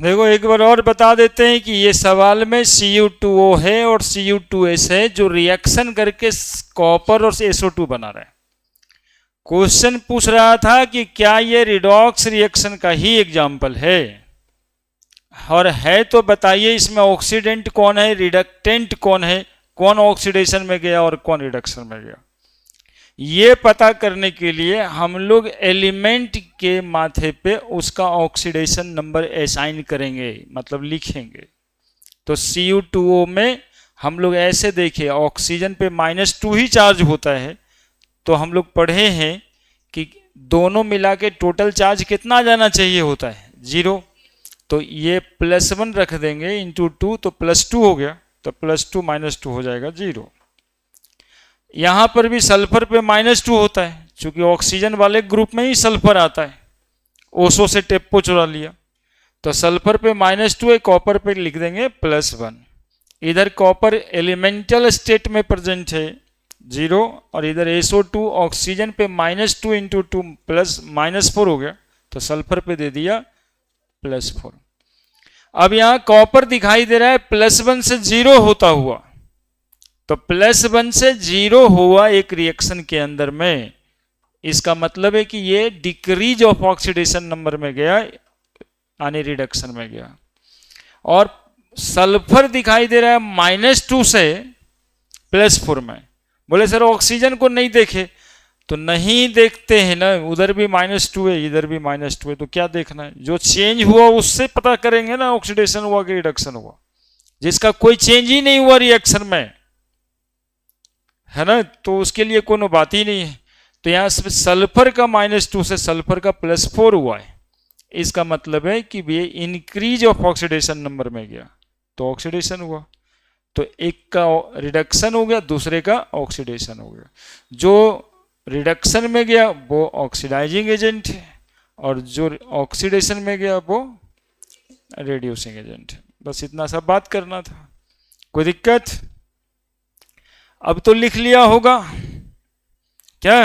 देखो एक बार और बता देते हैं कि ये सवाल में Cu2O है और Cu2S है जो रिएक्शन करके कॉपर और SO2 बना रहा है। क्वेश्चन पूछ रहा था कि क्या ये रिडॉक्स रिएक्शन का ही एग्जाम्पल है, और है तो बताइए इसमें ऑक्सीडेंट कौन है, रिडक्टेंट कौन है, कौन ऑक्सीडेशन में गया और कौन रिडक्शन में गया। ये पता करने के लिए हम लोग एलिमेंट के माथे पे उसका ऑक्सीडेशन नंबर असाइन करेंगे, मतलब लिखेंगे। तो Cu2O में हम लोग ऐसे देखें, ऑक्सीजन पे -2 ही चार्ज होता है, तो हम लोग पढ़े हैं कि दोनों मिला के टोटल चार्ज कितना आ जाना चाहिए होता है, 0। तो ये +1 रख देंगे इंटू 2, तो +2 हो गया, तो +2 -2 हो जाएगा 0। यहां पर भी सल्फर पे -2 होता है, क्योंकि ऑक्सीजन वाले ग्रुप में ही सल्फर आता है, ओसो से टेप्पो चुरा लिया, तो सल्फर पे -2 है, कॉपर पे लिख देंगे +1। इधर कॉपर एलिमेंटल स्टेट में प्रेजेंट है 0, और इधर SO2 ऑक्सीजन पे -2 इंटू 2 +-4 हो गया, तो सल्फर पे दे दिया +4। अब यहां कॉपर दिखाई दे रहा है +1 से 0 होता हुआ, तो +1 से 0 हुआ एक रिएक्शन के अंदर में, इसका मतलब है कि ये डिक्रीज ऑफ ऑक्सीडेशन नंबर में गया, यानी रिडक्शन में गया। और सल्फर दिखाई दे रहा है -2 से +4 में। बोले सर ऑक्सीजन को नहीं देखे, तो नहीं देखते हैं ना, उधर भी -2 है इधर भी -2 है, तो क्या देखना है, जो चेंज हुआ उससे पता करेंगे ना ऑक्सीडेशन हुआ कि रिडक्शन हुआ। जिसका कोई चेंज ही नहीं हुआ रिएक्शन में, है ना, तो उसके लिए कोनो बात ही नहीं है। तो यहां से सल्फर का -2 से सल्फर का +4 हुआ है, इसका मतलब है कि ये इंक्रीज ऑफ ऑक्सीडेशन नंबर में गया, तो ऑक्सीडेशन हुआ। तो एक का रिडक्शन हो गया, दूसरे का ऑक्सीडेशन हो गया। जो रिडक्शन में गया वो ऑक्सीडाइजिंग एजेंट है, और जो ऑक्सीडेशन में गया वो रेड्यूसिंग एजेंट है। बस इतना सब बात करना था, कोई दिक्कत? अब तो लिख लिया होगा क्या?